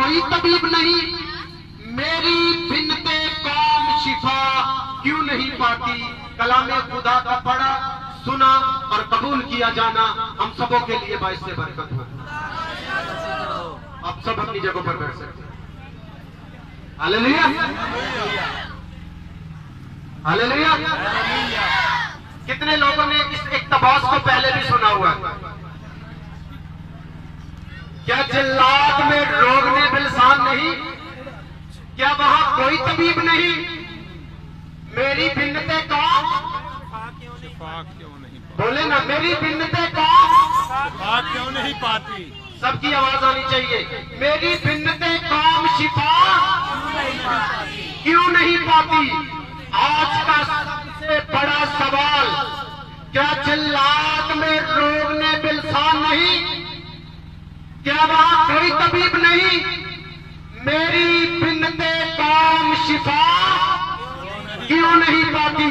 कोई तबीब नहीं, मेरी बिन्नते कौम शिफा क्यों नहीं पाती। कलामे खुदा का पढ़ा, सुना और कबूल किया जाना हम सबों के लिए बाइस से बरकत हो। आप सब अपनी जगहों पर बैठ सकते हैं। Hallelujah, hallelujah. कितने लोगों ने इस इक्तबास को पहले भी सुना हुआ है? क्या जिल्लात में रोगने बिलसान नहीं? क्या वहां कोई तबीब नहीं? मेरी बिन्नते कौम बोले ना, मेरी बिन्नते कौम क्यों नहीं पाती। सबकी आवाज आनी चाहिए। मेरी बिन्नते कौम शिफा क्यों नहीं पाती। आज का सबसे बड़ा सवाल, क्या जिल्लात में रोगने बिलसान नहीं? क्या वहां कोई तबीब नहीं? मेरी बिन्नते कौम शिफा क्यों नहीं पाती।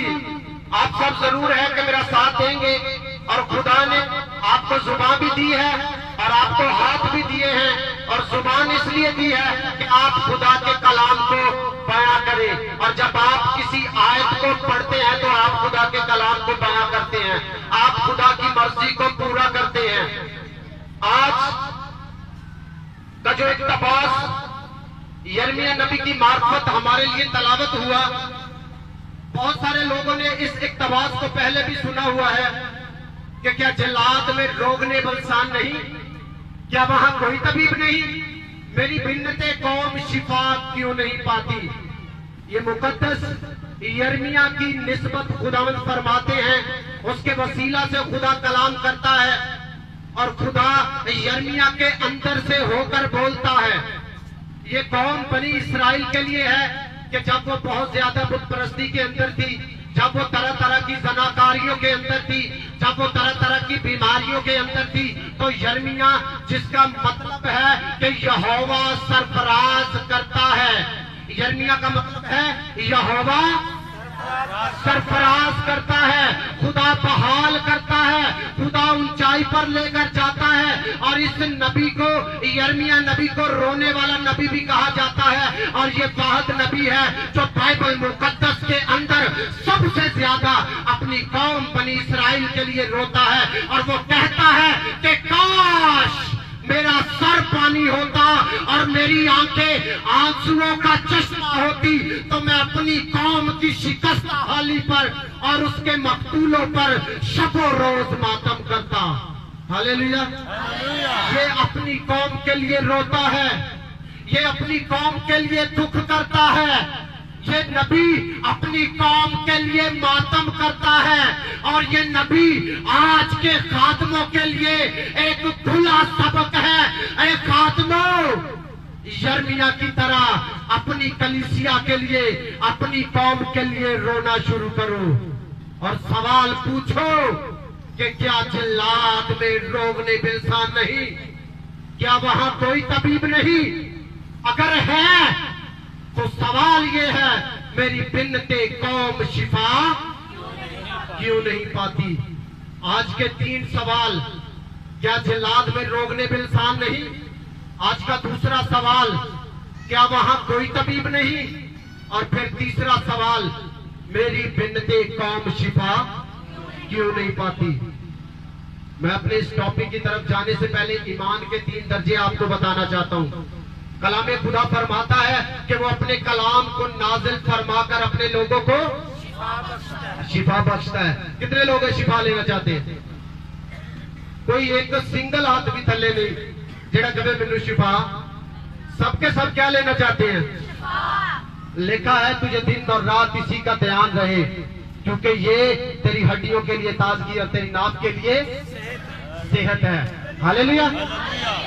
आप सब जरूर है कि मेरा साथ देंगे, और खुदा ने आपको जुबान भी दी है और आपको हाथ भी दिए हैं, और जुबान इसलिए दी है कि आप खुदा के कलाम को बयां करें। और जब आप किसी आयत को पढ़ते हैं तो आप खुदा के कलाम को बयां करते हैं, आप खुदा की मर्जी को पूरा करते हैं। आज का जो इक्तबास यिर्मयाह नबी की मार्फत हमारे लिए तलावत हुआ, बहुत सारे लोगों ने इस इक्तबास को पहले भी सुना हुआ है कि क्या जिल्लात में रोगने बलसान नहीं? क्या वहां कोई तबीब नहीं? मेरी बिन्नते कौम शिफा क्यों नहीं पाती। ये मुकद्दस यिर्मयाह की निस्बत खुदावंद फरमाते हैं, उसके वसीला से खुदा कलाम करता है और खुदा यिर्मयाह के अंदर से होकर बोलता है। ये कौम बनी इस्राइल के लिए है कि जब वो बहुत ज्यादा बुत परस्ती के अंदर थी, जब वो तरह तरह की जनाकारियों के अंदर थी, जब वो तरह तरह की बीमारियों के अंदर थी, तो यिर्मयाह, जिसका मतलब है कि यहोवा सरफराज करता है, यिर्मयाह का मतलब है यहोवा सरफराज करता है, खुदा बहाल करता है, खुदा ऊंचाई पर लेकर जाता है। और इस नबी को, यिर्मयाह नबी को रोने वाला नबी भी कहा जाता है, और ये वाहिद नबी है जो बाइबल मुकद्दस के अंदर सबसे ज्यादा अपनी कौम बनी इस्राइल के लिए रोता है, और वो कहता है कि काश मेरा सर पानी होता और मेरी आंखें आंसुओं का चश्मा होती, तो मैं अपनी कौम की शिकस्त हाली पर और उसके मकतूलों पर शबो रोज मातम करता। हालेलुया। ये अपनी कौम के लिए रोता है, ये अपनी कौम के लिए दुख करता है, ये नबी अपनी कौम के लिए मातम करता है, और ये नबी आज के खात्मों के लिए एक खुला सबक है। ऐ खात्मों, यिर्मयाह की तरह अपनी कलीसिया के लिए, अपनी कौम के लिए रोना शुरू करो और सवाल पूछो कि क्या जिल्लात में रोगने बिलसान नहीं? क्या वहां कोई तबीब नहीं? अगर है तो सवाल ये है, मेरी बिन्नते कौम शिफा क्यों नहीं पाती। आज के 3 सवाल, क्या जिल्लात में रोगने बिलसान नहीं? आज का दूसरा सवाल, क्या वहां कोई तबीब नहीं? और फिर तीसरा सवाल, मेरी बिन्नते कौम शिफा क्यों नहीं पाती। मैं अपने इस टॉपिक की तरफ जाने से पहले ईमान के 3 दर्जे आपको बताना चाहता हूं। कलाम खुदा फरमाता है कि वो अपने कलाम को नाजिल फरमाकर अपने लोगों को शिफा बख्शता है। कितने लोग शिफा लेना चाहते हैं? कोई एक सिंगल हाथ भी थले नहीं जेड़ा कहे मैनू शिफा। सबके सब क्या लेना चाहते हैं? लिखा है तुझे दिन और रात इसी का ध्यान रहे, क्योंकि ये तेरी हड्डियों के लिए ताजगी और तेरी नाप के लिए सेहत है। Hallelujah,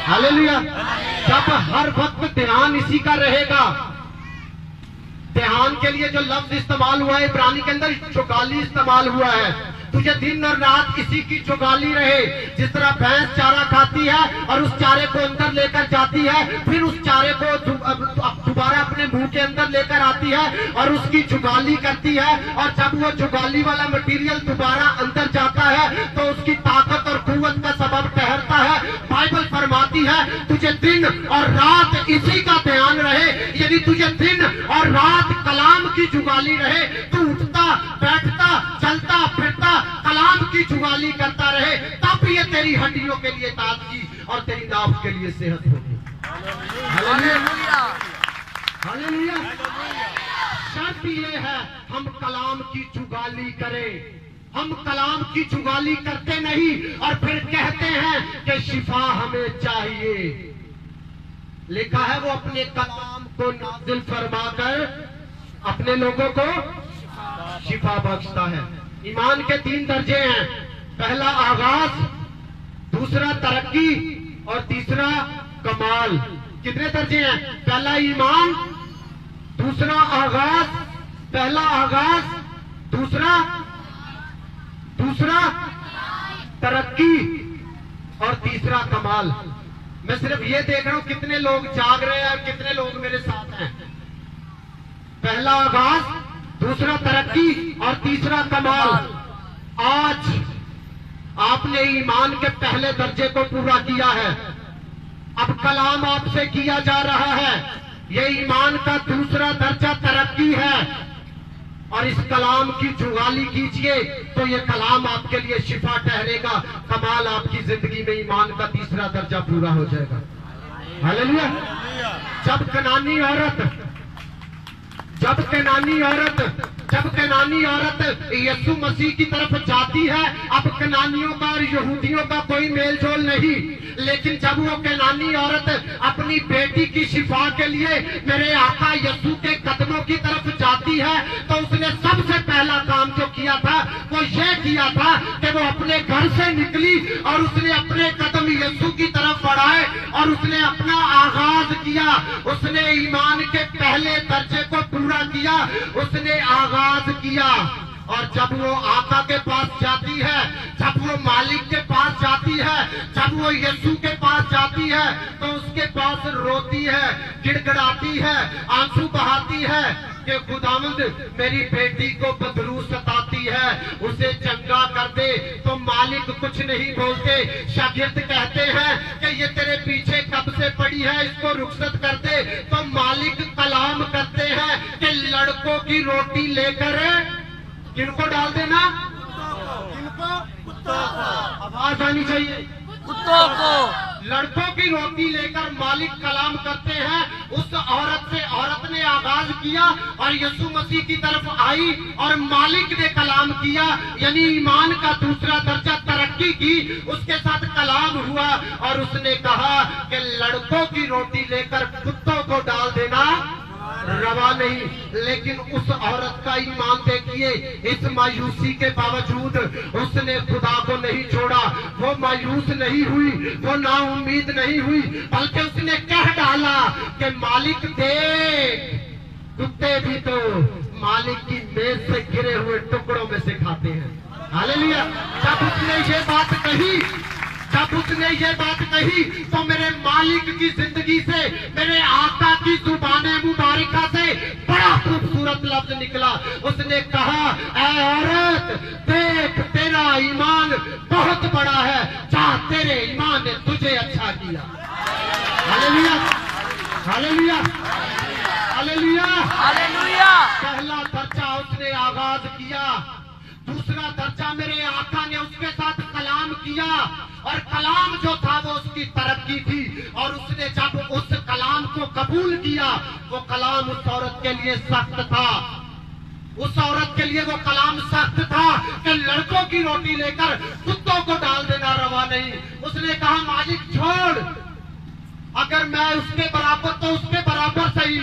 hallelujah. जब हर वक्त ध्यान इसी का रहेगा, ध्यान के लिए जो लफ्ज इस्तेमाल हुआ है इब्रानी के अंदर चुगाली इस्तेमाल हुआ है। तुझे दिन और रात इसी की चुगाली रहे। जिस तरह भैंस चारा खाती है और उस चारे को अंदर लेकर जाती है, फिर उस चारे को दोबारा अपने मुंह के अंदर लेकर आती है और उसकी चुगाली करती है, और जब वो चुगाली वाला मटेरियल दोबारा अंदर जाता है तो उसकी ताकत और कुव्वत का सबब ठहरता है। बाइबल फरमाता फरमाती है तुझे दिन और रात इसी का ध्यान रहे। यदि तुझे दिन और रात कलाम की जुगाली रहे, तू उठता बैठता चलता फिरता कलाम की जुगाली करता रहे, तब ये तेरी हड्डियों के लिए ताजगी और तेरी नाव के लिए सेहत होगी। Hallelujah, hallelujah. शर्त ये है हम कलाम की जुगाली करें। हम कलाम की जुगाली करते नहीं और फिर कहते हैं कि शिफा हमें चाहिए। लिखा है वो अपने कलाम को नाज़िल फरमाकर अपने लोगों को शिफा बख्शता है। ईमान के 3 दर्जे हैं, पहला आगाज, दूसरा तरक्की और तीसरा कमाल। कितने दर्जे हैं? पहला ईमान, दूसरा आगाज, पहला आगाज, दूसरा तरक्की और तीसरा कमाल। मैं सिर्फ ये देख रहा हूं कितने लोग जाग रहे हैं और कितने लोग मेरे साथ हैं। पहला आगाज, दूसरा तरक्की और तीसरा कमाल। आज आपने ईमान के पहले दर्जे को पूरा किया है, अब कलाम आपसे किया जा रहा है। ये ईमान का दूसरा दर्जा तरक्की है और इस कलाम की जुगाली कीजिए तो ये कलाम आपके लिए शिफा ठहरेगा। कमाल आपकी जिंदगी में ईमान का तीसरा दर्जा पूरा हो जाएगा। हालेलुया। जब कनानी औरत यीशु मसीह की तरफ जाती है, अब कनानियों का और यहूदियों का कोई मेल जोल नहीं, लेकिन जब वो कनानी औरत अपनी बेटी की शिफा के लिए मेरे आका यीशु के कदमों की तरफ जाती है, तो उसने सबसे पहला काम जो किया था वो ये किया था कि वो अपने घर से निकली और उसने अपने कदम यीशु की तरफ बढ़ाए और उसने अपना आगाज किया। उसने ईमान के पहले दर्जे को पूरा किया, उसने आगाज किया। और जब वो आका के पास जाती है, जब वो मालिक के पास जाती है, जब वो यीशु के पास जाती है, तो उसके पास रोती है, गिड़गिड़ाती है, आंसू बहाती है कि खुदावंद मेरी बेटी को बदरू सताती है, उसे चंगा कर दे। तो मालिक कुछ नहीं बोलते। शागिर्द कहते हैं कि ये तेरे पीछे कब से पड़ी है, इसको रुखसत कर दे। तो मालिक कलाम करते हैं कि लड़कों की रोटी लेकर किनको डाल देना? किनको? कुत्तों को। आवाज आनी चाहिए। कुत्तों को। लड़कों की रोटी लेकर मालिक कलाम करते हैं। उस औरत से औरत ने आगाज किया और यीशु मसीह की तरफ आई और मालिक ने कलाम किया, यानी ईमान का दूसरा दर्जा तरक्की की, उसके साथ कलाम हुआ और उसने कहा कि लड़कों की रोटी लेकर कुत्तों को डाल देना रवा नहीं। लेकिन उस औरत का ईमान देखिए, इस मायूसी के बावजूद उसने खुदा को नहीं छोड़ा। वो मायूस नहीं हुई, वो नाउम्मीद नहीं हुई, बल्कि उसने कह डाला कि मालिक देख, कुत्ते भी तो मालिक की मेज से गिरे हुए टुकड़ों में से खाते हैं। हालेलुया। जब उसने ये बात कही तो मेरे मालिक की जिंदगी से, मेरे आका की जुबाने मुबारका से बड़ा खूबसूरत लफ्ज निकला। उसने कहा, ऐ औरत देख, तेरा ईमान बहुत बड़ा है, जा तेरे ईमान ने तुझे अच्छा किया। Hallelujah, hallelujah, hallelujah, hallelujah. पहला दर्जा उसने आगाज किया, दूसरा दर्जा मेरे आका ने उसके साथ कलाम किया और कलाम जो था वो उसकी तरक्की थी। और उसने जब उस कलाम को कबूल किया, वो कलाम उस औरत के लिए सख्त था। उस औरत के लिए वो कलाम सख्त था कि लड़कों की रोटी लेकर कुत्तों को डाल देना रवा नहीं। उसने कहा, मालिक छोड़, अगर मैं उसके बराबर तो उसके बराबर सही,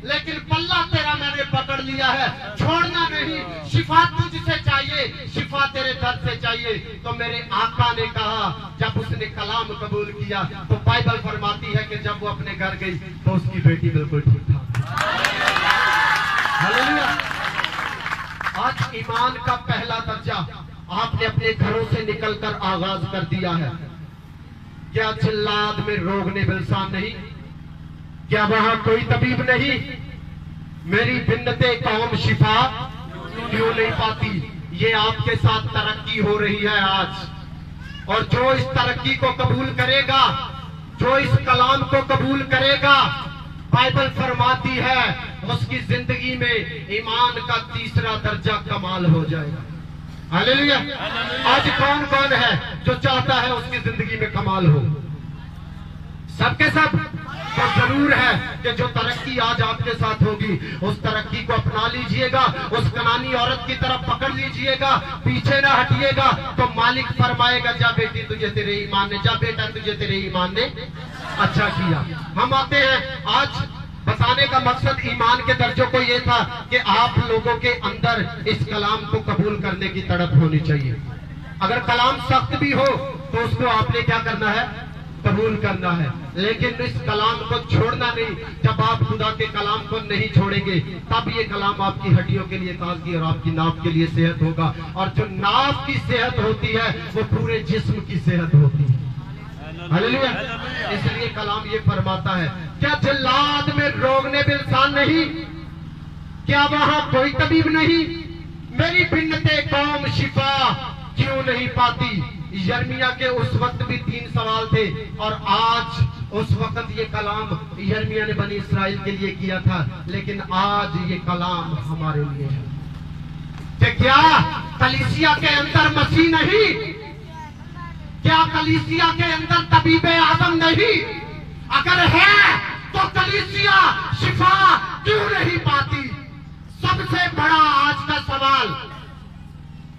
लेकिन पल्ला तेरा मैंने पकड़ लिया है, छोड़ना नहीं। शिफा तुझसे चाहिए, शिफा तेरे दर से चाहिए। तो मेरे आका ने कहा, जब उसने कलाम कबूल किया तो बाइबल फरमाती है कि जब वो अपने घर गई तो उसकी बेटी बिल्कुल ठीक था। हालेलुया। आज ईमान का पहला दर्जा आपने अपने घरों से निकलकर आगाज कर दिया है। क्या जिल्लाद में रोग ने बिलसान नहीं? क्या वहां कोई तबीब नहीं? मेरी बिन्नते कौम शिफा क्यों नहीं पाती? ये आपके साथ तरक्की हो रही है आज। और जो इस तरक्की को कबूल करेगा, जो इस कलाम को कबूल करेगा, बाइबल फरमाती है उसकी जिंदगी में ईमान का तीसरा दर्जा कमाल हो जाएगा। हालेलुया। आज कौन कौन है जो चाहता है उसकी जिंदगी में कमाल हो? सबके सब। तो जरूर है कि जो तरक्की आज आपके साथ होगी उस तरक्की को अपना लीजिएगा, उस कनानी औरत की तरफ पकड़ लीजिएगा, पीछे ना हटिएगा। तो मालिक फरमाएगा, जा बेटी तुझे तेरे ईमान ने, जा बेटा तुझे तेरे ईमान ने अच्छा किया। हम आते हैं, आज बताने का मकसद ईमान के दर्जों को यह था कि आप लोगों के अंदर इस कलाम को कबूल करने की तड़प होनी चाहिए। अगर कलाम सख्त भी हो तो उसको आपने क्या करना है? कबूल करना है। लेकिन इस कलाम को छोड़ना नहीं। जब आप खुदा के कलाम को नहीं छोड़ेंगे तब ये कलाम आपकी हड्डियों के लिए ताजगी और आपकी नाव के लिए सेहत होगा। और जो नाव की सेहत होती है वो पूरे जिस्म की सेहत होती है। हालेलुया। इसलिए कलाम ये फरमाता है, क्या जिल्लाद में रोगने बिल्सान नहीं? क्या वहां कोई तबीब नहीं? मेरी बिन्नते कौम शिफा क्यों नहीं पाती? यर्मिया के उस वक्त भी 3 सवाल थे और आज उस वक्त ये कलाम यर्मिया ने बनी इस्राएल के लिए किया था, लेकिन आज ये कलाम हमारे लिए है कि क्या कलीसिया के अंदर मसीह नहीं? क्या कलीसिया के अंदर तबीबे आदम नहीं? अगर है तो कलीसिया शिफा क्यों नहीं पाती? सबसे बड़ा आज का सवाल,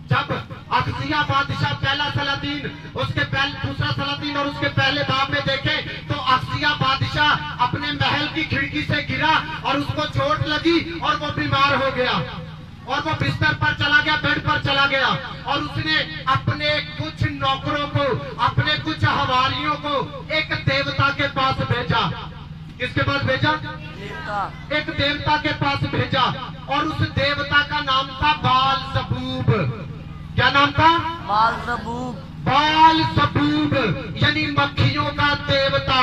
जब अख्जिया बादशाह पहला सलातीन, उसके दूसरा सलातीन और उसके पहले बाब में देखे तो अख्जिया बादशाह अपने महल की खिड़की से गिरा और उसको चोट लगी और वो बीमार हो गया और वो बिस्तर पर चला गया, बेड पर चला गया और उसने अपने कुछ नौकरों को, अपने कुछ हवारियों को एक देवता के पास भेजा। किसके पास भेजा? एक देवता के पास भेजा और उस देवता का नाम था बाल ज़बूब। क्या नाम था? बाल ज़बूब। बाल ज़बूब यानी मक्खियों का देवता।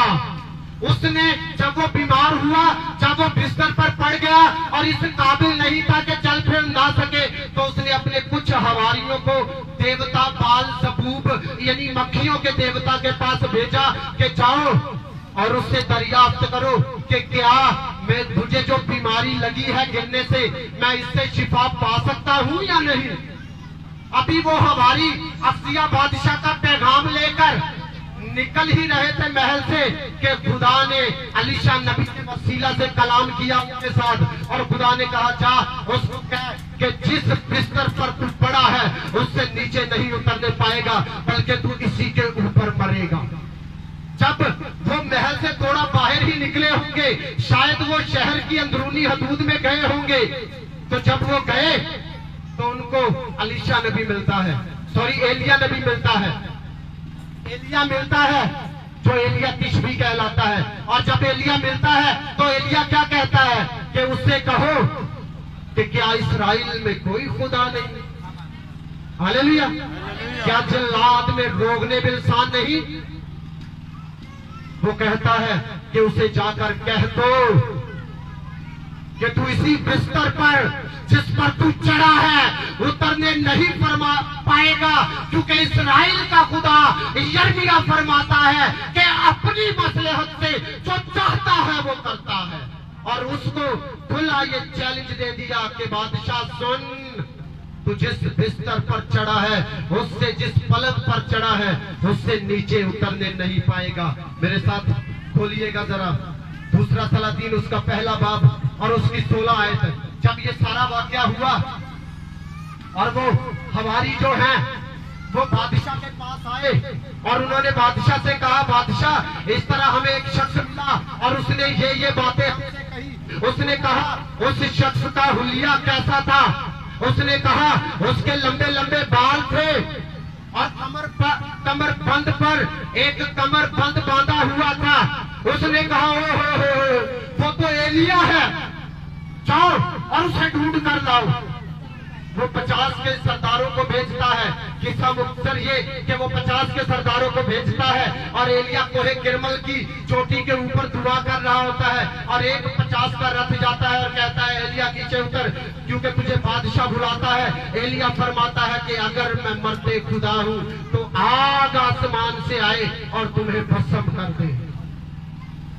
उसने जब वो बीमार हुआ, जब वो बिस्तर पर पड़ गया और इस काबिल नहीं था कि चल फिर ना सके, तो उसने अपने कुछ हवारियों को देवता बाल ज़बूब यानी मक्खियों के देवता के पास भेजा कि जाओ और उससे दरियाफ्त करो कि क्या मुझे जो बीमारी लगी है गिरने से, मैं इससे शिफा पा सकता हूं या नहीं। अभी वो हमारी अख्जिया बादशाह का पैगाम लेकर निकल ही रहे थे महल से कि खुदा ने अलीशा नबी के वसीला से कलाम किया उसके साथ और खुदा ने कहा, जा उसको कह कि जिस बिस्तर पर तू पड़ा है उससे नीचे नहीं उतरने पाएगा, बल्कि तू इसी के ऊपर मरेगा। जब वो महल से थोड़ा बाहर ही निकले होंगे, शायद वो शहर की अंदरूनी हदूद में गए होंगे, तो जब वो गए तो उनको अलीशा नबी मिलता है, सॉरी एलिया नबी मिलता है। एलिया मिलता है जो एलिया तिशबी कहलाता है। और जब एलिया मिलता है तो एलिया क्या कहता है कि उससे कहो कि क्या इस्राएल में कोई खुदा नहीं? हालेलुया। क्या जिल्लाद में रोगने बिल्सान नहीं? वो कहता है कि उसे जाकर कह दो कि तू इसी बिस्तर पर जिस पर तू चढ़ा है उतरने नहीं फरमा पाएगा, क्योंकि इस्राएल का खुदा यर्मिया फरमाता है कि अपनी मसलहत से जो चाहता है वो करता है। और उसको खुला ये चैलेंज दे दिया कि बादशाह सुन, तू जिस बिस्तर पर चढ़ा है, उससे जिस पलंग पर चढ़ा है, उससे नीचे उतरने नहीं पाएगा। मेरे साथ खोलिएगा जरा दूसरा सलातीन उसका पहला बाब और उसकी 16 आयत। जब ये सारा वाकया हुआ और वो हवारी जो हैं वो बादशाह के पास आए और उन्होंने बादशाह से कहा, बादशाह इस तरह हमें एक शख्स मिला और उसने ये बातें हमसे कही। उसने कहा उस शख्स का हुलिया कैसा था? उसने कहा उसके लंबे लंबे बाल थे और कमर बंद पर एक कमर बंद बांधा हुआ था। उसने कहा ओ वो तो एलिया है, जाओ और उसे ढूंढ कर लाओ। वो 50 के सरदारों को भेजता है। किस्सा मुख्तर ये कि वो 50 के सरदारों को भेजता है और एलिया कोहे किरमल की चोटी के ऊपर दुआ कर रहा होता है और एक 50 का रथ जाता है और कहता है एलिया नीचे उतर, क्योंकि तुझे बादशाह बुलाता है। एलिया फरमाता है कि अगर मैं मरते खुदा हूं तो आग आसमान से आए और तुम्हें भस्म कर दे।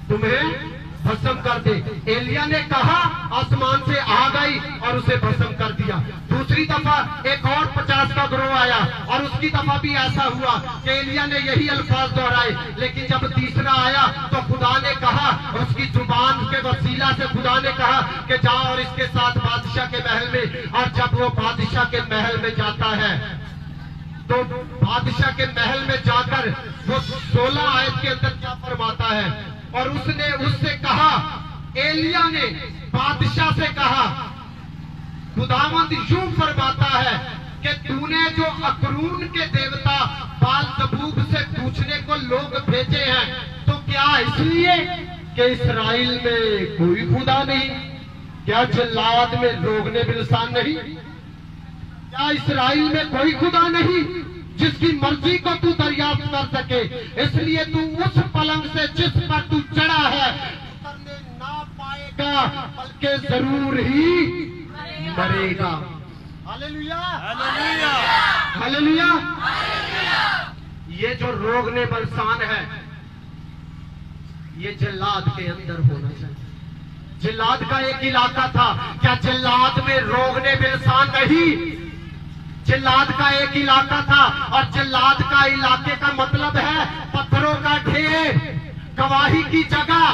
तुम्हें भस्म कर दे। एलिया ने कहा, आसमान से आग आई और उसे भस्म कर दिया। दूसरी दफा एक और 50 का गिरोह आया और उसकी दफा भी ऐसा हुआ कि एलिया ने यही अल्फाज दोहराए। लेकिन जब तीसरा आया तो खुदा ने कहा, उसकी जुबान के वसीला से खुदा ने कहा कि जाओ और इसके साथ बादशाह के महल में। और जब वो बादशाह के महल में जाता है तो बादशाह के महल में जाकर वो 16 आयत के अंदर क्या फरमाता है, और उसने उससे कहा, एलिया ने बादशाह से कहा, खुदावंद यूं फरमाता है कि तूने जो अकरून के देवता बाल ज़बूब से पूछने को लोग भेजे हैं, तो क्या इसलिए कि इस्राएल में कोई खुदा नहीं? क्या जल्लाद में रोगने बिलसान नहीं? क्या इस्राएल में कोई खुदा नहीं जिसकी मर्जी को तू दरियाफ्त कर सके? इसलिए तू उस पलंग से जिस पर तू चढ़ा है उतरने ना पाएगा, बल्कि जरूर ही मरेगा। Hallelujah, hallelujah, hallelujah. ये जो रोगने बलसान है, ये जल्लाद के अंदर होना चाहिए। जल्लाद का एक इलाका था, क्या जल्लाद में रोगने बिलसान नहीं? जल्लाद का एक इलाका था, और जल्लाद का इलाके का मतलब है पत्थरों का ढेर, गवाही की जगह।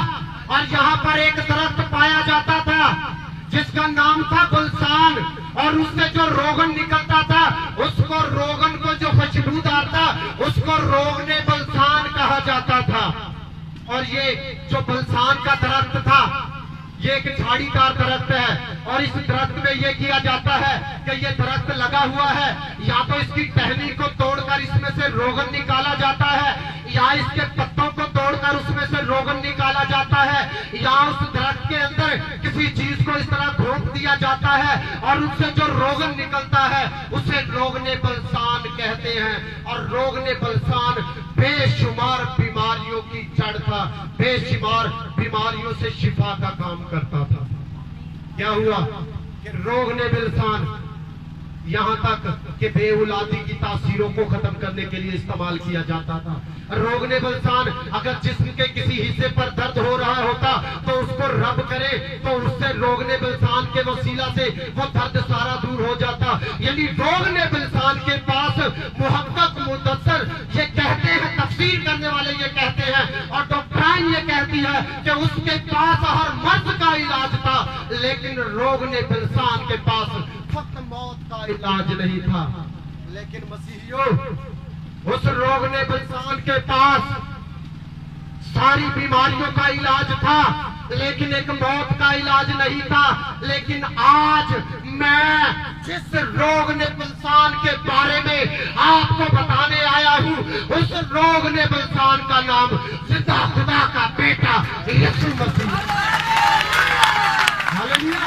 और यहाँ पर एक दरख्त पाया जाता था जिसका नाम था गुलसान, और उससे जो रोगन निकलता था, उसको रोगन को जो खुशबूदार था उसको रोगने बलसान कहा जाता था। और ये जो बलसान का दरख्त था, ये एक झाड़ीदार दरख्त है, और इस दरख्त में ये किया जाता है कि ये दरख्त लगा हुआ है, या तो इसकी टहनी को तोड़कर इसमें से रोगन निकाला जाता है, या इसके पत्तों को तोड़कर उसमें से रोगन निकाला जाता है, या उस दरख्त के अंदर किसी चीज को इस तरह घोंप दिया जाता है और उससे जो रोगन निकलता है उसे रोगने बलसान कहते हैं। और रोगने बलसान बेशुमार बीमारियों की जड़ था, बेशुमार बीमारियों से शिफा का काम करता था। क्या हुआ कि रोगने बलसान यहाँ तक कि बेउलादी की तासीरों को खत्म करने के लिए इस्तेमाल किया जाता था। रोगने बलसान अगर जिस्म के किसी हिस्से पर दर्द हो रहा होता तो उसको रब करे तो उससे रोगने बलसान के वसीला से वो दर्द सारा दूर हो जाता। यानी रोगने बलसान के पास मुहक्कक मुदस्सर ये कहते हैं, तफसीर करने वाले ये कहते हैं, और डॉक्टराइन ये कहती है कि उसके पास हर मर्ज का इलाज था, लेकिन रोगने बलसान के पास फक्त मौत का इलाज नहीं था। लेकिन मसीहियों, उस रोगने बलसान के पास सारी बीमारियों का इलाज था, लेकिन एक मौत का इलाज नहीं था। लेकिन आज मैं जिस रोगने बलसान के बारे में आपको बताने आया हूँ, उस रोगने बलसान का नाम जिंदा खुदा का बेटा Yeshu Masih. Hallelujah,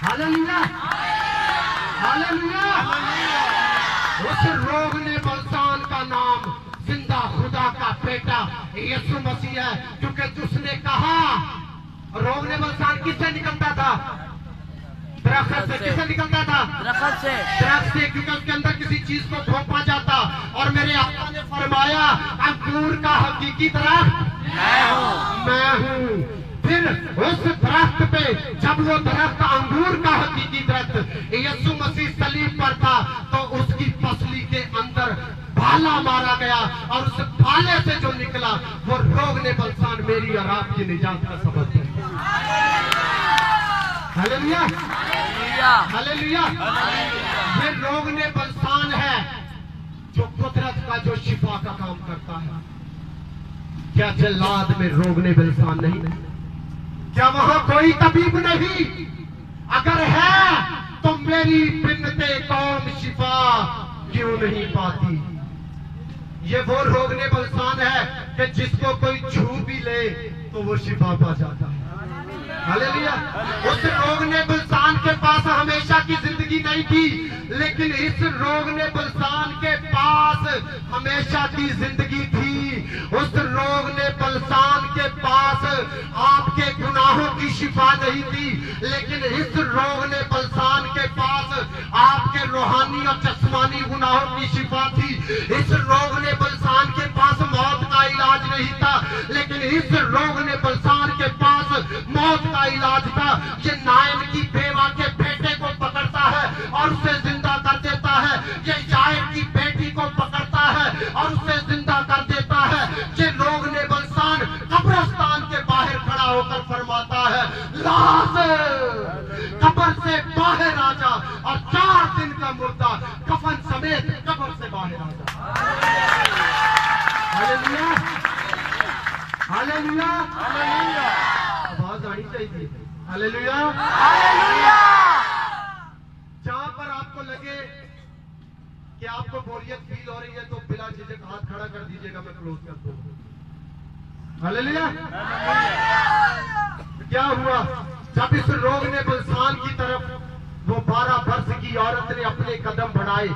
hallelujah, hallelujah. उस रोगने बलसान का नाम जिंदा खुदा का बेटा यीशु मसीह है, क्योंकि उसने कहा, रोगने बलसान किससे निकलता था? दरख्त से। किससे निकलता था? दरख्त से। दरख्त से, क्योंकि उसके अंदर किसी चीज को घोंपा जाता। और मेरे आका ने फरमाया, अंगूर का हकीकी दरख्त मैं हूँ। फिर उस दरख्त पे, जब वो दरख्त अंगूर का हकीकी दरख्त यीशु मसीह सलीब पर था, तो उसकी पसली के अंदर भाला मारा गया, और उस भाले से जो निकला वो रोगने बलसान मेरी और आपकी निजात का सबब है। Hallelujah, hallelujah. ये रोगने बलसान है जो कुदरत का, जो शिफा का काम करता है। क्या जल्लाद में रोगने बलसान नहीं? क्या वहां कोई तबीब नहीं? अगर है तो मेरी बिन्नते कौम शिफा क्यों नहीं पाती? ये वो रोगने बलसान है कि जिसको कोई छू भी ले तो वो शिफा पा जाता है। हालेलुया। उस रोगने बलसान के पास हमेशा की जिंदगी नहीं थी, लेकिन इस रोगने बलसान के पास हमेशा की जिंदगी थी। उस रोगने बलसान के पास आपके गुनाहों की शिफा नहीं थी, लेकिन इस रोगने बलसान के पास आपके रूहानी और जिस्मानी गुनाहों की शिफा थी। इस रोगने बलसान के पास मौत का इलाज इलाज नहीं था, लेकिन इस रोग ने बलसान के पास मौत का इलाज था। ये नायन की बेवा के बेटे को पकड़ता है और उसे जिंदा कर देता है। ये जायर की बेटी को पकड़ता है और उसे जिंदा कर देता है। ये रोग ने बलसान कब्रिस्तान के बाहर खड़ा होकर फरमाता है, लाज़र कब्र से बाहर आ जा, और 4 दिन का मुर्दा कफन समेत कब्र से बाहर आ जा। Hallelujah, hallelujah, hallelujah. आवाज आनी चाहिए। Hallelujah, hallelujah. जहां पर आपको लगे कि आपको बोरियत फील हो रही है तो बिला झिझक हाथ खड़ा कर दीजिएगा, मैं क्लोज कर दूंगा। हालेलुया। क्या हुआ जब इस रोग ने बलसान की तरफ वो 12 वर्ष की औरत ने अपने कदम बढ़ाए।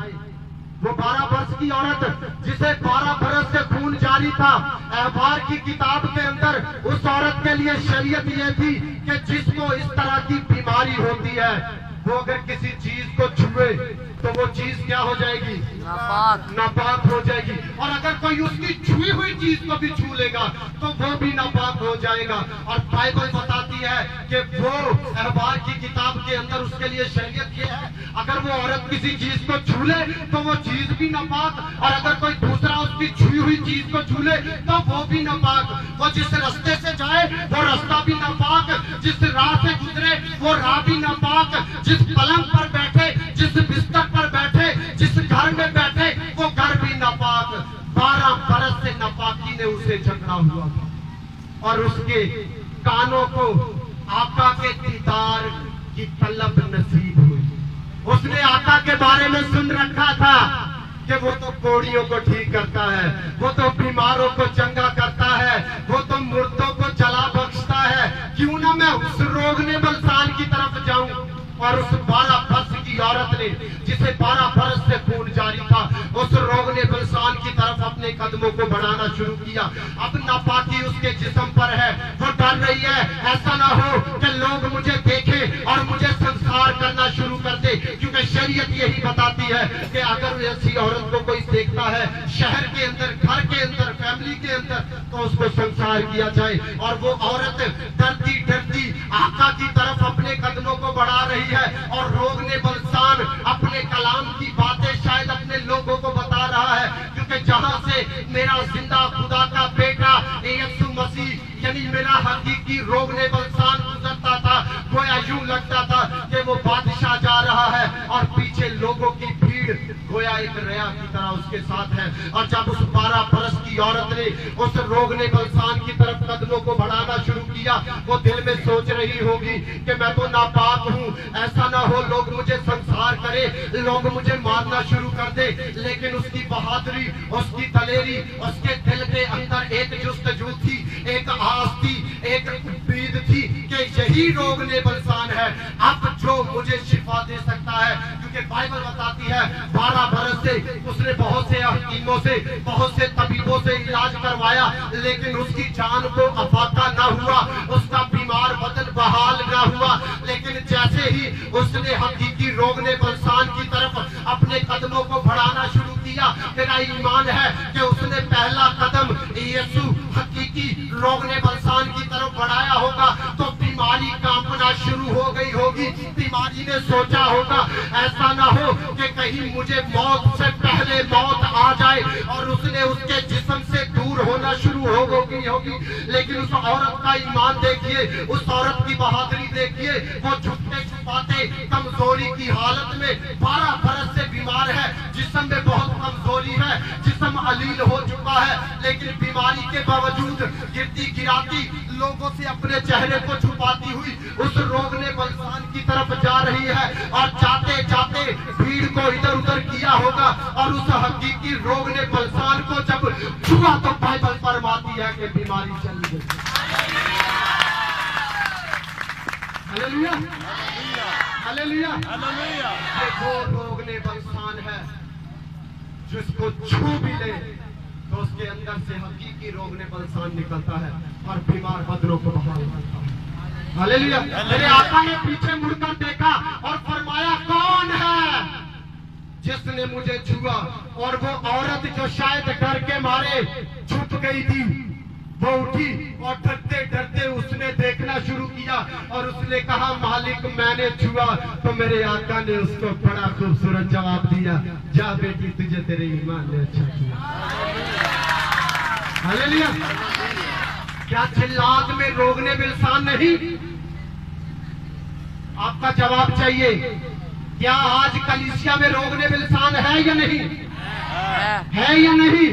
वो 12 वर्ष की औरत जिसे 12 बरस से खून जारी था, अहबार की किताब के अंदर उस औरत के लिए शरीयत ये थी कि जिसको इस तरह की बीमारी होती है वो अगर किसी चीज को छुए तो वो चीज क्या हो जाएगी? नापाक हो जाएगी। और अगर कोई उसकी छुई हुई चीज को भी छू लेगा तो वो भी नापाक हो जाएगा। और बाइबल बताती है कि वो अहबार की किताब के अंदर उसके लिए शरीयत ये है, अगर वो औरत किसी चीज को छू ले तो वो चीज भी नापाक, और अगर कोई दूसरा उसकी छुई हुई चीज को छू ले तो वो भी नापाक। वो जिस रास्ते से जाए वो रास्ता भी नापाक, जिस राह से गुजरे वो राह भी नापाक, जिस पलंग पर बैठे, जिस बिस्तर पर बैठे, जिस घर में बैठे वो घर भी नापाक। 12 बरस से नापाकी ने उसे जकड़ा हुआ था और उसके कानों को आका के दीदार की तलब नसीब हुई। उसने आका के बारे में सुन रखा था कि वो तो कोड़ियों को ठीक करता है, वो तो बीमारों को चंगा करता है, वो तो मुर्दों को जला बख्शता है। क्यों ना मैं उस रोग ने बलसान की तरफ जाऊं। और उस 12 वर्ष की औरत ने, जिसे 12 वर्ष से खून जारी था, उस रोग ने बलसान की तरफ अपने कदमों को बढ़ाना शुरू किया। अब नापाकी उसके जिस्म पर है, वो डर रही है ऐसा ना हो कि लोग मुझे देखें और मुझे संस्कार करना शुरू कर दे, क्योंकि शरीयत यही बताती है कि अगर ऐसी औरत को कोई देखता है शहर के अंदर, घर के अंदर, फैमिली के अंदर, तो उसको संस्कार किया जाए। और वो औरत डरती डरती आका की तरफ अपने कदमों को बढ़ा रही है और रोग ने बलसान अपने कलाम की बातें शायद अपने लोगों को बता रहा है, क्योंकि जहां से मेरा जिंदा खुदा का बेटा यीशु मसीह यानी मेरा हकीकी रोग ने बलसान गुजरता था, गोया यूं लगता था कि वो बादशाह जा रहा है और पीछे लोगों की भीड़ गोया एक रया की तरह उसके साथ है। और जब उस 12 बरस की औरत ने उस रोग ने बलसान की तरफ कदमों को बढ़ाना शुरू किया, वो दिल में सोच रही होगी कि मैं तो नापाक हूँ, ऐसा ना हो लोग मुझे संसार करे, लोग मुझे मारना शुरू कर दे। लेकिन उसकी बहादुरी, उसकी दलेरी, उसके दिल के अंदर एक जुस्तजू थी, एक आस थी, एक उम्मीद थी कि यही रोग ने बलसान है अब जो मुझे शिफा दे सकता है। क्योंकि बाइबल बताती है 12 बरस से उसने बहुत से हकीमों से, बहुत से तबीबों से इलाज करवाया, लेकिन उसकी जान को अफाका ना हुआ, उसका बीमार बदन बहाल ना हुआ। लेकिन जैसे ही उसने हकीकी रोग ने बलसान की तरफ अपने कदमों को बढ़ाना शुरू किया, मेरा ईमान है कि उसने पहला कदम यीशु हकीकी रोग ने बलसान की तरफ बढ़ाया होगा तो बीमारी कांपना शुरू हो गई होगी। बीमारी ने सोचा होगा ऐसा ना हो कि कहीं मुझे मौत से पहले मौत आ जाए, और उसने उसके जिस्म से दूर होना शुरू हो गई होगी। लेकिन उस औरत का ईमान देखिए, उस औरत की बहादुरी देखिए, वो छुपते छुपाते कमजोरी की हालत में 12 बरस से बीमार है, जिस्म में बहुत कमजोरी है, जिस्म अलील हो चुका है, लेकिन बीमारी के बावजूद गिरती गिराती लोगों से अपने चेहरे को छुपाती हुई उस रोग ने बलसान की तरफ जा रही है। और जाते जाते भीड़ को इधर उधर किया होगा, और उस हकीकी रोग ने बलसान को जब छुआ तो बाइबल फरमाती है कि बीमारी चली गई। Hallelujah, hallelujah, hallelujah. ये वो रोग ने बलसान है जिसको छू भी ले तो उसके अंदर से हकीकी रोग ने बलसान निकलता है और बीमार बदनों को बहाल करता है। हालेलुया। मेरे आका ने पीछे मुड़कर देखा और फरमाया, कौन है जिसने मुझे छुआ? और वो औरत जो शायद डर के मारे छुप गई थी, वो उठी और डरते डरते उसने देखना शुरू किया और उसने कहा, मालिक मैंने छुआ। तो मेरे आका ने उसको बड़ा खूबसूरत जवाब दिया, जा बेटी, तुझे तेरे ईमान ने अच्छा किया। हालेलुया। क्या जिल्लाद में रोगने बिलसान नहीं? आपका जवाब चाहिए। क्या आज कलीसिया में रोगने बिलसान है या नहीं? है या नहीं?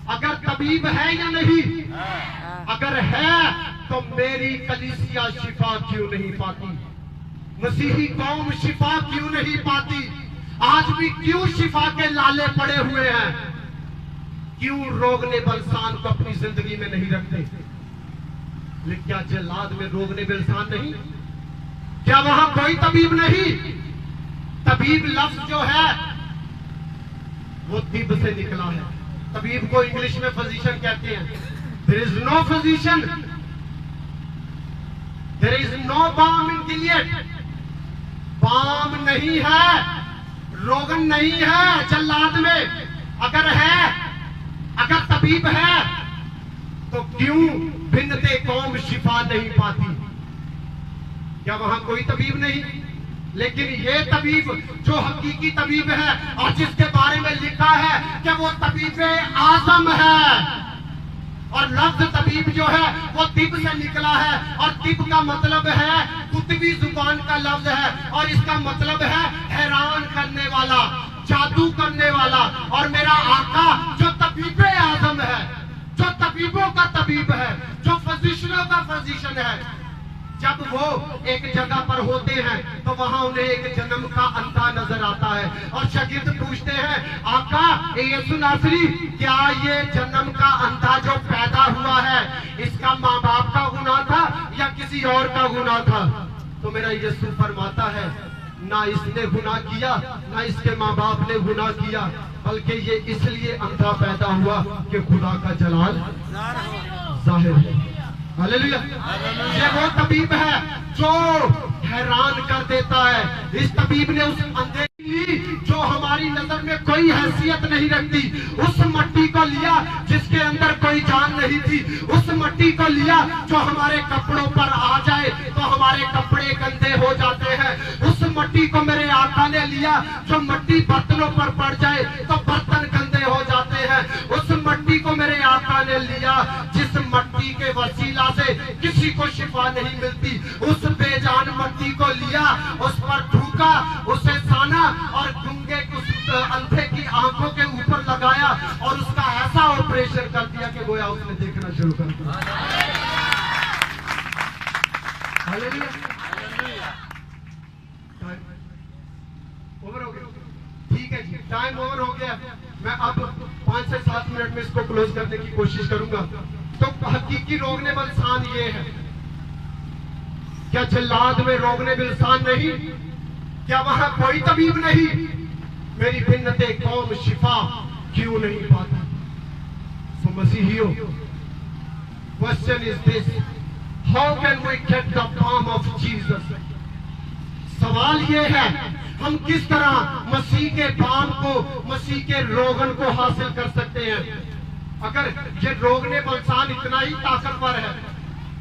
अगर तबीब है या नहीं? अगर है तो मेरी कलीसिया शिफा क्यों नहीं पाती? मसीही कौम शिफा क्यों नहीं पाती? आज भी क्यों शिफा के लाले पड़े हुए हैं? क्यों रोगने बलसान को अपनी जिंदगी में नहीं रखते? लेकिन क्या जिल्लाद में रोगने बलसान नहीं? क्या वहां कोई तबीब नहीं? तबीब लफ्ज जो है वो तिब से निकला है। तबीब को इंग्लिश में फिजिशियन कहते हैं। There is no physician, there is no balm in Gilead. Balm नहीं है, रोगन नहीं है जल्लाद में। अगर है, अगर तबीब है तो क्यों भिन्नते कौम शिफा नहीं पाती? क्या वहां कोई तबीब नहीं? लेकिन ये तबीब जो हकीकी तबीब है और जिसके बारे में लिखा है कि वो तबीब आजम है, और लफ्ज तबीब जो है वो तिब से निकला है, और तिब का मतलब है कुतबी जुबान का लफ्ज है, और इसका मतलब है हैरान करने वाला, जादू करने वाला। और मेरा आका जो तबीब आजम है, जो तबीबों का तबीब है, जो फिजिशियनों का फिजिशियन है, जब वो एक जगह पर होते हैं तो वहां उन्हें एक जन्म का अंधा नजर आता है, और शागिर्द पूछते हैं, आका यीशु नासरी, क्या ये जन्म का अंधा जो पैदा हुआ है इसका माँ बाप का गुनाह था या किसी और का गुनाह था? तो मेरा यीशु फरमाता है, ना इसने गुनाह किया ना इसके माँ बाप ने गुनाह किया, बल्कि ये इसलिए अंधा पैदा हुआ कि खुदा का जलाल जाहिर है। हालेलुया। ये वो तबीब है जो हैरान कर देता है। इस तबीब ने उस अंधे ली जो हमारी नजर में कोई हैसियत नहीं रखती, उस मट्टी को लिया जिसके अंदर कोई जान नहीं थी, उस मट्टी को लिया जो हमारे कपड़ों पर आ जाए तो हमारे कपड़े गंदे हो जाते हैं, उस मट्टी को मेरे आका ने लिया जो मट्टी बर्तनों पर पड़ जाए तो बर्तन गंदे हो जाते हैं, उस मट्टी को मेरे आका ने लिया जिस मट्टी के वसीला से किसी को शिफा नहीं मिलती, उस बेजान मट्टी को लिया, उस पर थूका, उसे साना और गूंगे उस अंधे की आंखों के ऊपर लगाया और उसका ऐसा ऑपरेशन कर दिया कि गोया उसने देखना शुरू कर दिया। हालेलुया। ओवर हो गया? ठीक है जी, टाइम ओवर हो गया। मैं अब 5 से 7 मिनट में इसको क्लोज करने की कोशिश करूंगा। तो हकीकी रोगने बलसान ये है। क्या जिल्लाद में रोगने बिलसान नहीं? क्या वहां कोई तबीब नहीं? मेरी भिन्नते कौम शिफा क्यों नहीं पाती? सो मसीहियों, question is this, how can we get the palm of Jesus? सवाल ये है, हम किस तरह मसीह के पाम को, मसीह के रोगन को हासिल कर सकते हैं? अगर ये रोगने बलसान इतना ही ताकतवर है,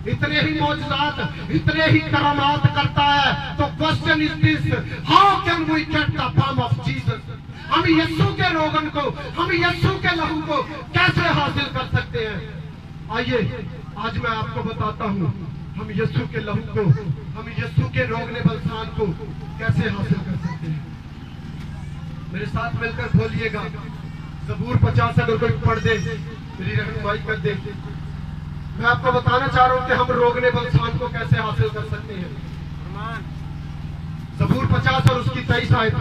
इतने ही मौजूदात, इतने ही करामात करता है, तो question is this, how can we get the palm of Jesus? हम यीशु के रोगन को, हम यीशु के लहू को कैसे हासिल कर सकते हैं? आइए आज मैं आपको बताता हूँ हम यीशु के लहू को, हम यीशु के रोगने बलसान को कैसे हासिल कर सकते हैं। मेरे साथ मिलकर बोलिएगा, ज़बूर 50 अगर कोई पढ़ दे, मेरी रहनुमाई कर दे। मैं आपको बताना चाह रहा हूं कि हम रोगने बलसान को कैसे हासिल कर सकते हैं। ज़बूर 50 और उसकी 23 आयत।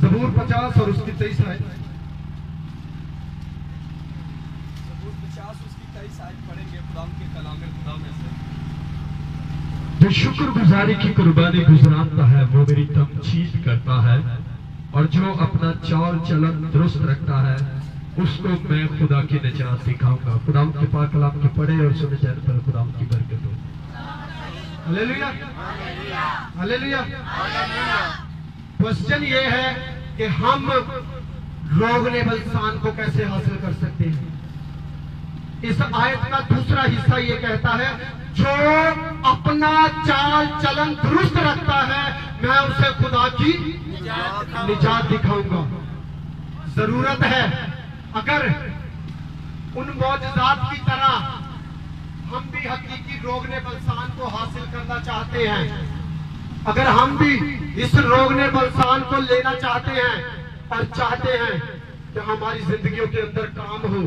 ज़बूर 50 और उसकी 23 आयत। ज़बूर 50 उसकी 23 आयत पढ़ेंगे खुदा के कलाम खुदा में से। जो शुक्रगुजारी की कुर्बानी गुजराता है वो मेरी तमजीद करता है, और जो अपना चाल चलन दुरुस्त रखता है उसको मैं खुदा की निजात दिखाऊंगा। खुदा के पाक कलाम के पढ़े और सुने जाने पर खुदा की बरकत हो। Hallelujah, hallelujah. क्वेश्चन ये है कि हम रोगने बलसान को कैसे हासिल कर सकते हैं। इस आयत का दूसरा हिस्सा ये कहता है, जो अपना चाल चलन दुरुस्त रखता है मैं उसे खुदा की निजात दिखाऊंगा। जरूरत है, अगर उन मौजज़ात की तरह हम भी हकीकी रोगने बलसान को हासिल करना चाहते हैं, अगर हम भी इस रोगने बलसान को लेना चाहते हैं और चाहते हैं कि हमारी जिंदगियों के अंदर काम हो,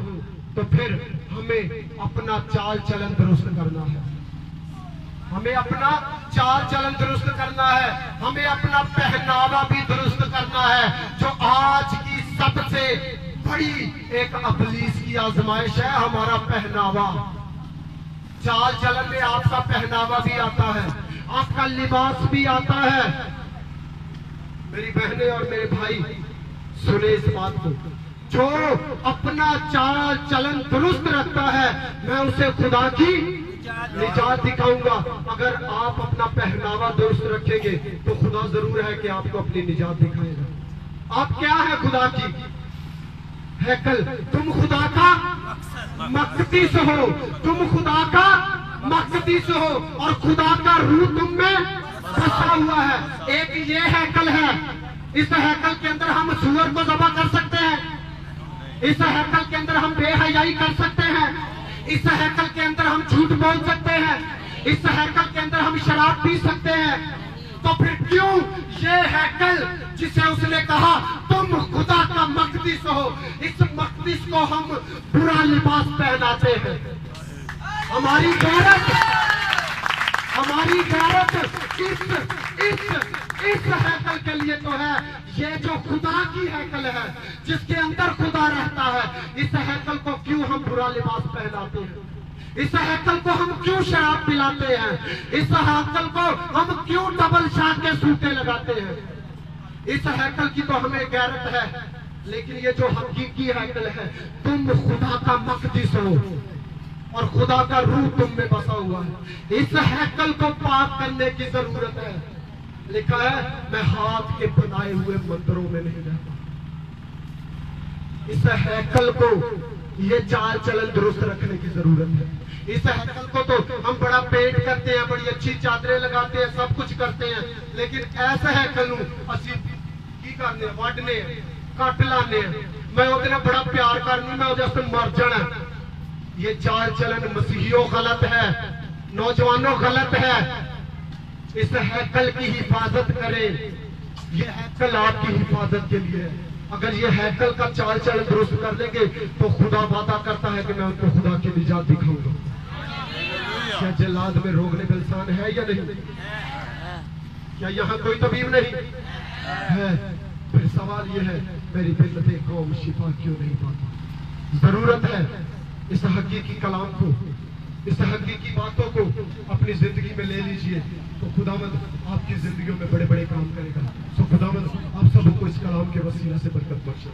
तो फिर हमें अपना चाल चलन दुरुस्त करना है। हमें अपना चाल चलन दुरुस्त करना है, हमें अपना पहनावा भी दुरुस्त करना है, जो आज की सबसे बड़ी एक अबलीस की आजमाइश है, हमारा पहनावा। चाल चलन में आपका पहनावा भी आता है, आपका लिबास भी आता है। मेरी बहनें और मेरे भाई सुने इस बात को, जो अपना चाल चलन दुरुस्त रखता है मैं उसे खुदा की निजात दिखाऊंगा। अगर आप अपना पहनावा दुरुस्त रखेंगे तो खुदा जरूर है कि आपको अपनी निजात दिखाएगा। आप क्या है? खुदा की हैकल। तुम खुदा का मकदीस हो, तुम खुदा का मकदीस हो और खुदा का रूह तुम में बसा हुआ है। एक ये हैकल है, इस हैकल के अंदर हम सूअर को ज़बह कर सकते हैं, इस हैकल के अंदर हम बेहयाई कर सकते हैं, इस हैकल के अंदर हम झूठ बोल सकते हैं, इस हैकल के अंदर हम शराब पी सकते हैं। तो फिर क्यों ये हैकल जिसे उसने कहा तुम खुदा का मकदीस हो, इस मकदीस को हम बुरा लिबास पहनाते हैं। हमारी गैरत इस हैकल के लिए तो है। ये जो खुदा की हैकल है, जिसके अंदर खुदा रहता है, इस हैकल को क्यों हम बुरा लिबास पहनाते हैं? इस हैकल को हम क्यों शराब पिलाते हैं? इस हैकल को हम क्यों डबल शाह के सूटे लगाते हैं? इस हैकल की तो हमें गैरत है, लेकिन ये जो हकीकी हैकल है, तुम खुदा का मकदीस हो और खुदा का रूह तुम में बसा हुआ है। इस हैकल को पाक करने की जरूरत है। लिखा है, मैं हाथ के बनाए हुए मंदिरों में नहीं रहता। इस हैकल को ये चाल चलन दुरुस्त रखने की जरूरत है। इस हैकल को तो हम बड़ा पेंट करते हैं, बड़ी अच्छी चादरें लगाते हैं, सब कुछ करते हैं, लेकिन ऐसा हैकल असी की करने वढ़ने कट लाने मैं उतना बड़ा प्यार करनी, मैं उसे मर जाना। ये चाल चलन मसीहियों गलत है, नौजवानों गलत है। इस हैकल की हिफाजत करें। ये हैकल आपकी हिफाजत के लिए है। अगर ये हैकल का चाल चलन दुरुस्त कर लेंगे तो खुदा वादा करता है कि मैं उनको खुदा की निजात दिखाऊंगा। क्या जल्लाद में रोगने बलसान है या नहीं? क्या यहाँ कोई तबीब नहीं है? फिर सवाल ये है, मेरी बिल्लते कौम शिफा क्यों नहीं पाती? जरूरत है इस हकीकी कलाम को, इस हकीकी बातों को अपनी जिंदगी में ले लीजिए, तो खुदावंद आपकी जिंदगियों में बड़े बड़े काम करेगा। तो खुदावंद आप सबको इस कलाम के वसीला से बरकत बख्शे।